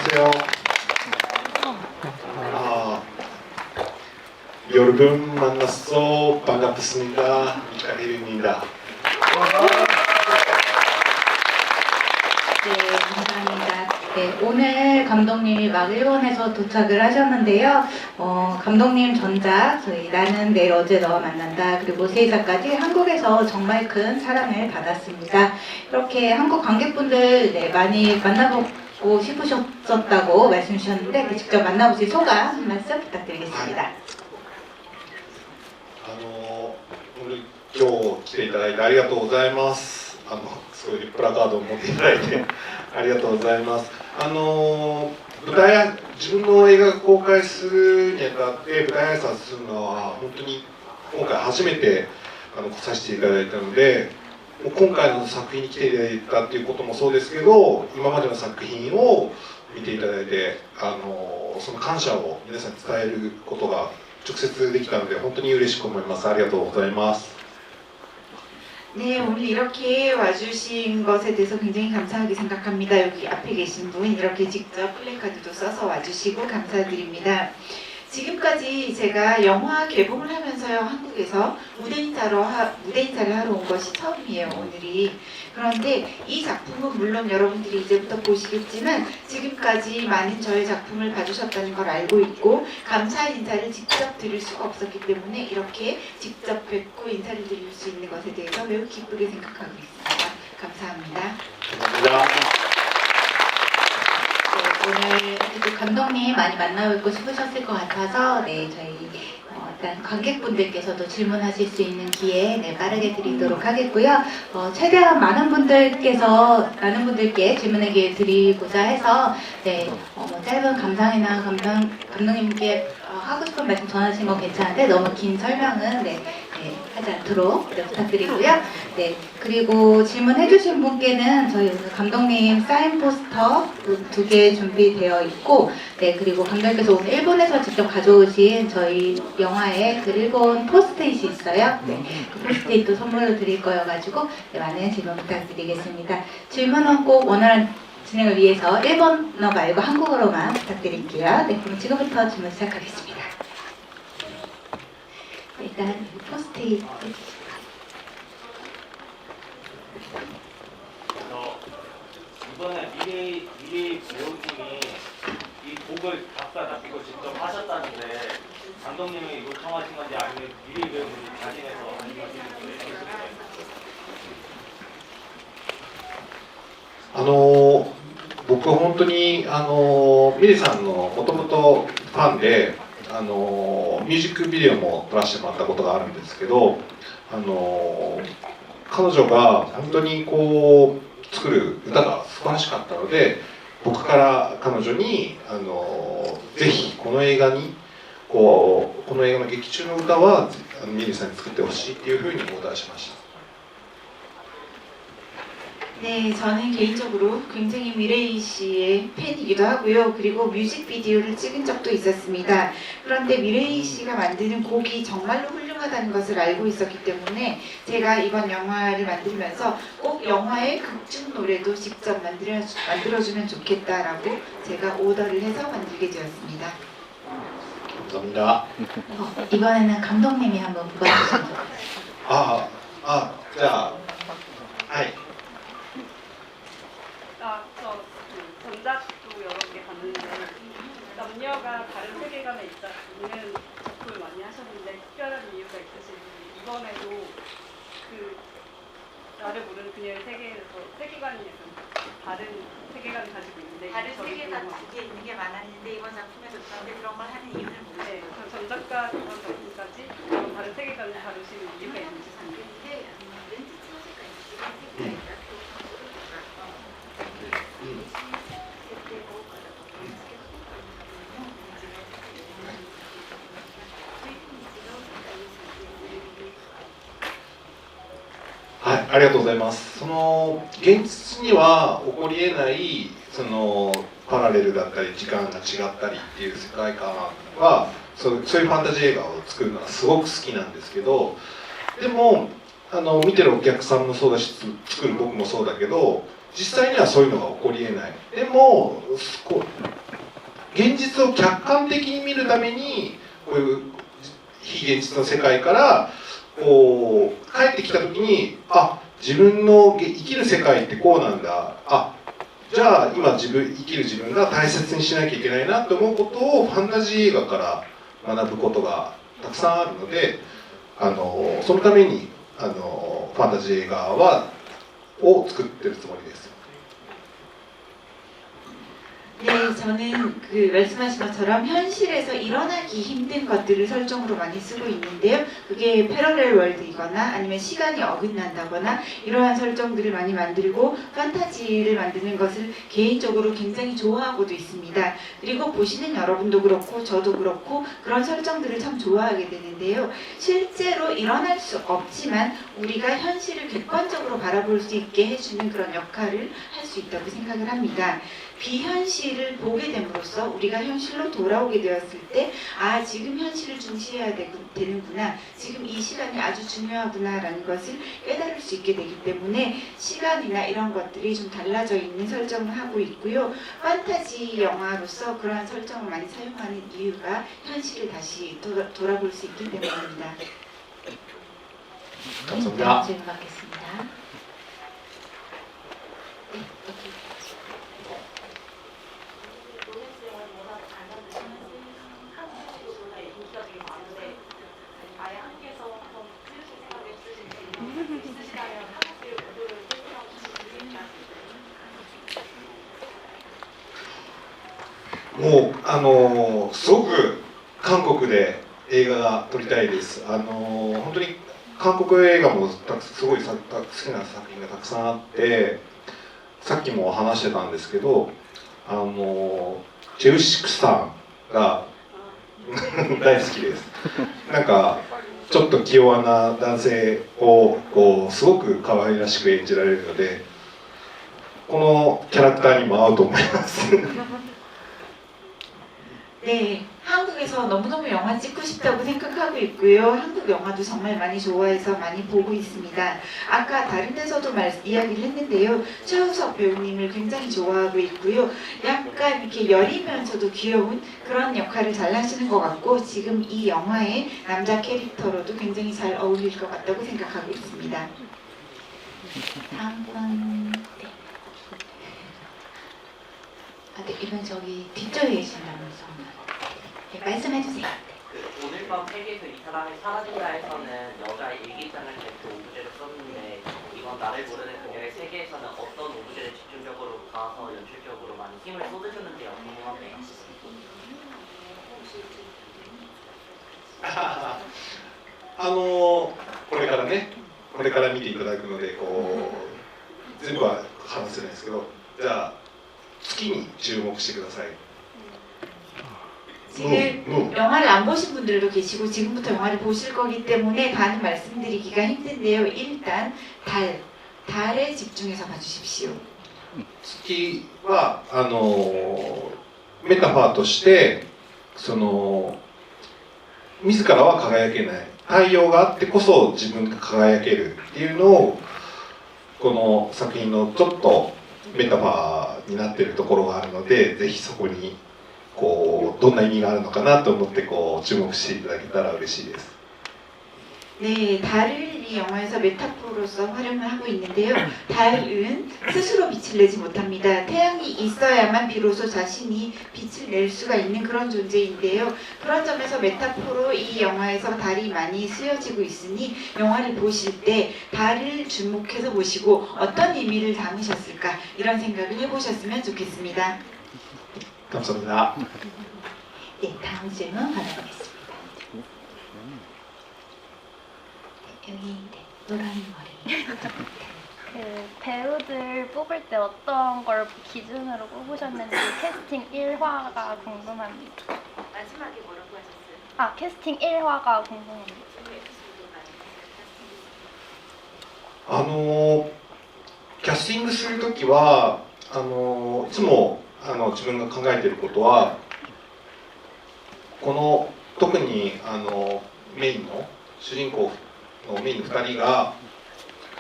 안녕하세요. 여러분 만나서 반갑습니다. 미카엘입니다. 네, 감사합니다. 네, 오늘 감독님이 막 일본에서 도착을 하셨는데요. 감독님 전작, 저희 나는 내일 어제 너와 만난다, 그리고 세이사까지 한국에서 정말 큰 사랑을 받았습니다. 이렇게 한국 관객분들 많이 만나보고 싶으셨다고 말씀 주셨는데 직접 만나보신 소감 한 말씀 부탁드리겠습니다. 今日来ていただいてありがとうございます。そういうプラカードを持っていただいてありがとうございます。自分の映画が公開するにあたって舞台挨拶するのは本当に今回初めて来させていただいたので、今回の作品に来ていただいたっていうこともそうですけど、今までの作品を見ていただいてその感謝を皆さんに伝えることが直接できたので本当に嬉しく思います。ありがとうございます。 네, 오늘 이렇게 와주신 것에 대해서 굉장히 감사하게 생각합니다. 여기 앞에 계신 분 이렇게 직접 플래카드도 써서 와주시고 감사드립니다. 지금까지 제가 영화 개봉을 하면서요, 한국에서 무대 인사를 하러 온 것이 처음이에요, 오늘이. 그런데 이 작품은 물론 여러분들이 이제부터 보시겠지만 지금까지 많은 저의 작품을 봐주셨다는 걸 알고 있고 감사 인사를 직접 드릴 수가 없었기 때문에 이렇게 직접 뵙고 인사를 드릴 수 있는 것에 대해서 매우 기쁘게 생각하고 있습니다. 감사합니다. 감사합니다. 오늘 또 감독님 많이 만나뵙고 싶으셨을 것 같아서 저희 일단 관객분들께서도 질문하실 수 있는 기회 빠르게 드리도록 하겠고요. 최대한 많은 분들께 질문의 기회 드리고자 해서 짧은 감상이나 감독님께 하고 싶은 말씀 전하신 건 괜찮은데 너무 긴 설명은 하지 않도록 부탁드리고요. 그리고 질문해주신 분께는 저희 오늘 감독님 사인 포스터 2개 준비되어 있고, 그리고 감독님께서 오늘 일본에서 직접 가져오신 저희 영화의 그 일본 포스트잇이 있어요. 그 포스트잇도 선물로 드릴 거여가지고 많은 질문 부탁드리겠습니다. 질문은 꼭 원활한 진행을 위해서 일본어 말고 한국어로만 부탁드릴게요. 그럼 지금부터 질문 시작하겠습니다. 일단 포스트잇 이번에 미래의 배우님이 이 곡을 작사 작곡을 직접 하셨다는데 감독님이 요청하신 건지 아니면 미래의 배우님이 자신해서 아니면 僕は本当にミリさんのもともとファンでミュージックビデオも撮らせてもらったことがあるんですけど彼女が本当に作る歌が素晴らしかったので僕から彼女にぜひこの映画にこの映画の劇中の歌はミリさんに作ってほしいっていうふうにオーダーしました。 네, 저는 개인적으로 굉장히 미레이 씨의 팬이기도 하고요. 그리고 뮤직비디오를 찍은 적도 있었습니다. 그런데 미레이 씨가 만드는 곡이 정말로 훌륭하다는 것을 알고 있었기 때문에 제가 이번 영화를 만들면서 꼭 영화의 극중 노래도 직접 만들어주면 좋겠다라고 제가 오더를 해서 만들게 되었습니다. 감사합니다. 이번에는 감독님이 한번 뽑아주시죠. 자, 하이. 저 전작도 여러 개 봤는데 남녀가 다른 세계관에 있는 작품을 많이 하셨는데 특별한 이유가 있으신지 이번에도 그 나를 모르는 그녀의 세계에서 세계관이 약간 다른 세계관을 가지고 있는데 다른 세계관 두개 있는 게 많았는데 이번 작품에서 그런데 그런 걸 하는 이유는 네, 모르겠어요. 전작과 이번 작품까지 그런 다른 세계관을 다루시는 이유가 있는지 근데 왠지 소재가 있는はい、ありがとうございます。現実には起こりえないパラレルだったり時間が違ったりっていう世界観はそういうファンタジー映画を作るのがすごく好きなんですけど、でも見てるお客さんもそうだし作る僕もそうだけど実際にはそういうのが起こりえない。でも現実を客観的に見るためにこういう非現実の世界からこう帰ってきた時に自分の生きる世界ってこうなんだ、じゃあ今生きる自分が大切にしなきゃいけないなと思うことをファンタジー映画から学ぶことがたくさんあるので、そのためにファンタジー映画を作ってるつもりです。 네, 저는 그 말씀하신 것처럼 현실에서 일어나기 힘든 것들을 설정으로 많이 쓰고 있는데요. 그게 패러렐 월드이거나 아니면 시간이 어긋난다거나 이러한 설정들을 많이 만들고 판타지를 만드는 것을 개인적으로 굉장히 좋아하고도 있습니다. 그리고 보시는 여러분도 그렇고 저도 그렇고 그런 설정들을 참 좋아하게 되는데요. 실제로 일어날 수 없지만 우리가 현실을 객관적으로 바라볼 수 있게 해주는 그런 역할을 할 수 있다고 생각을 합니다. 비현실을 보게 됨으로써 우리가 현실로 돌아오게 되었을 때 지금 현실을 중시해야 되는구나, 지금 이 시간이 아주 중요하구나 라는 것을 깨달을 수 있게 되기 때문에 시간이나 이런 것들이 좀 달라져 있는 설정을 하고 있고요. 판타지 영화로서 그러한 설정을 많이 사용하는 이유가 현실을 다시 돌아볼 수 있기 때문입니다. 감사합니다. 다음 질문 받겠습니다. 네, 여기.もうすごく韓国で映画が撮りたいです。本当に韓国映画もすごい好きな作品がたくさんあって、さっきも話してたんですけど、チェウシクさんが大好きです。なんかちょっと気弱な男性をすごく可愛らしく演じられるので、このキャラクターにも合うと思います。 네, 한국에서 너무너무 영화 찍고 싶다고 생각하고 있고요. 한국 영화도 정말 많이 좋아해서 많이 보고 있습니다. 아까 다른 데서도 이야기를 했는데요. 최우석 배우님을 굉장히 좋아하고 있고요. 약간 이렇게 여리면서도 귀여운 그런 역할을 잘 하시는 것 같고 지금 이 영화의 남자 캐릭터로도 굉장히 잘 어울릴 것 같다고 생각하고 있습니다. 다음 분... 네, 이번 저기 뒤쪽에 계신다면서. 네, 말씀해주세요. 오늘 밤 세계에서 이 사람이 사라진다에서는 여자의 일기장을 대표 오브제로 썼는데 이번 나를 모르는 그녀의 세계에서는 어떤 오브제를 집중적으로 가서 연출적으로 많이 힘을 쏟으셨는지요? 궁금하네요. これから見ていただくので全部は話せないですけど、じゃあ月に注目してください。 지금 영화를 안 보신 분들도 계시고 지금부터 영화를 보실 거기 때문에 다는 말씀드리기가 힘든데요. 일단 달에 집중해서 봐주십시오. 月はメタファーとして自らは輝けない、太陽があってこそ自分が輝けるっていうのをこの作品のちょっとメタファーになっているところがあるので、ぜひそこにどんな意味があるのかなと思って注目していただけたら嬉しいです。 네, 달을 이 영화에서 메타포로서 활용을 하고 있는데요. 달은 스스로 빛을 내지 못합니다. 태양이 있어야만 비로소 자신이 빛을 낼 수가 있는 그런 존재인데요. 그런 점에서 메타포로 이 영화에서 달이 많이 쓰여지고 있으니 영화를 보실 때 달을 주목해서 보시고 어떤 의미를 담으셨을까 이런 생각을 해보셨으면 좋겠습니다. 감사합니다. 네, 다음 질문 받아보겠습니다. 여기 노란 머리. 그 배우들 뽑을 때 어떤 걸 기준으로 뽑으셨는지 캐스팅 1화가 궁금합니다. 마지막에 뭐라고 하셨어요? 캐스팅 1화가 궁금합니다. キャスティングするときはいつも自分が考えていることは、特にメインの主人公のメインの2人が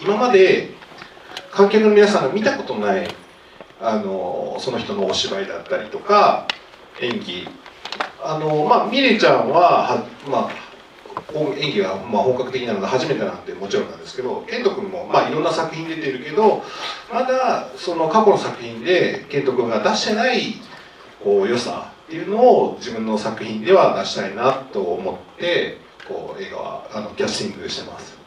今まで観客の皆さんが見たことないその人のお芝居だったりとか演技ミレちゃんは演技が本格的なのが初めてなんでもちろんなんですけど、ケント君もいろんな作品出てるけど、まだその過去の作品でケント君が出してない良さっていうのを自分の作品では出したいなと思って映画はキャスティングしてます。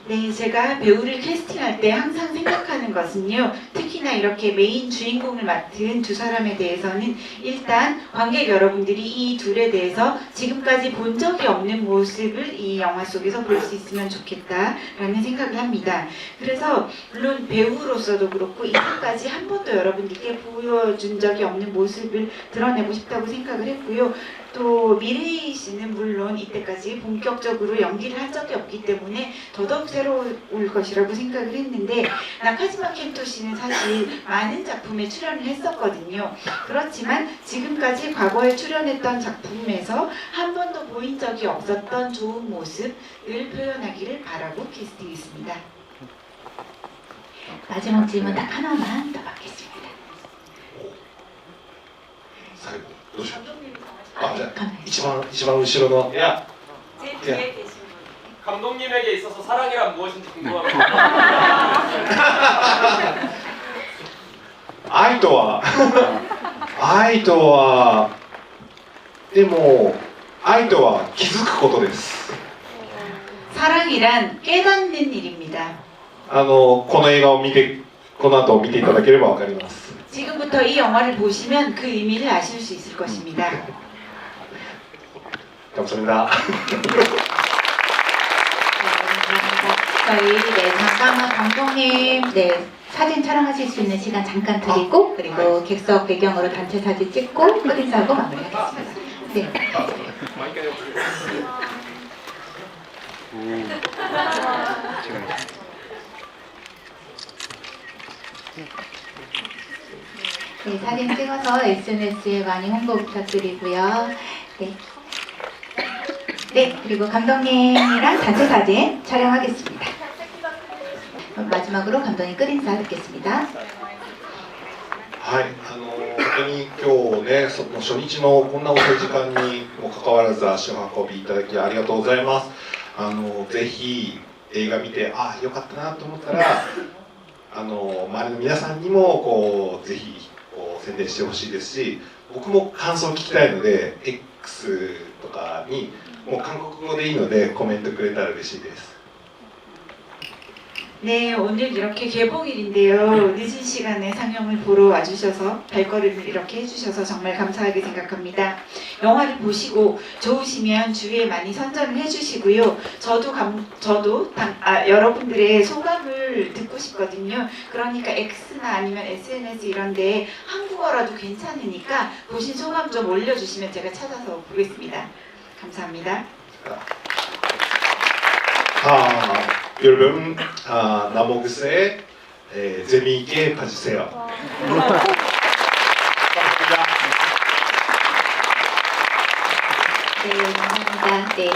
네, 제가 배우를 캐스팅할 때 항상 생각하는 것은요, 특히나 이렇게 메인 주인공을 맡은 두 사람에 대해서는 일단 관객 여러분들이 이 둘에 대해서 지금까지 본 적이 없는 모습을 이 영화 속에서 볼 수 있으면 좋겠다라는 생각을 합니다. 그래서 물론 배우로서도 그렇고 이때까지 한 번도 여러분들께 보여준 적이 없는 모습을 드러내고 싶다고 생각을 했고요. 또 미레이 씨는 물론 이때까지 본격적으로 연기를 한 적이 없기 때문에 더더욱 새로울 것이라고 생각을 했는데, 나카지마 켄토 씨는 사실 많은 작품에 출연을 했었거든요. 그렇지만 지금까지 과거에 출연했던 작품에서 한 번도 보인 적이 없었던 좋은 모습을 표현하기를 바라고 캐스팅했습니다. 마지막 질문 딱 하나만 더 받겠습니다. 最後どうしよう。 감독님이 정하신じゃあ一番後ろの 야, 제 뒤에 계신 분. 감독님에게 있어서 사랑이란 무엇인지 궁금합니다. 愛とはでも愛とは気づくことです。 사랑이란 깨닫는 일입니다. この映画をこの後見ていただければわかります。 지금부터 이 영화를 보시면 그 의미를 아실 수 있을 것입니다. 감사합니다. 저희 잠깐만 감독님 사진 촬영하실 수 있는 시간 잠깐 드리고, 그리고 객석 배경으로 단체 사진 찍고 끝인사하고 마무리하겠습니다. 네. 네, 사진 찍어서 SNS에 많이 홍보 부탁드리고요. 네. 네, 그리고 감독님이랑 단체 사진 촬영하겠습니다. 마지막으로 감독님 끝인사 듣겠습니다. はい、本当に今日ね、初日のこんな遅い時間にもかかわらず足を運びいただきありがとうございます。ぜひ映画見て良かったなと思ったら周りの皆さんにもぜひ宣伝してほしいですし、僕も感想を聞きたいので X とかにもう韓国語でいいのでコメントくれたら嬉しいです。 네, 오늘 이렇게 개봉일인데요. 늦은 시간에 상영을 보러 와주셔서 발걸음을 이렇게 해주셔서 정말 감사하게 생각합니다. 영화를 보시고 좋으시면 주위에 많이 선전을 해주시고요. 저도 여러분들의 소감을 듣고 싶거든요. 그러니까 X나 아니면 SNS 이런 데 한국어라도 괜찮으니까 보신 소감 좀 올려주시면 제가 찾아서 보겠습니다. 감사합니다. 여러분, 남옥새 재미있게 봐주세요. 네, 감사합니다. 네,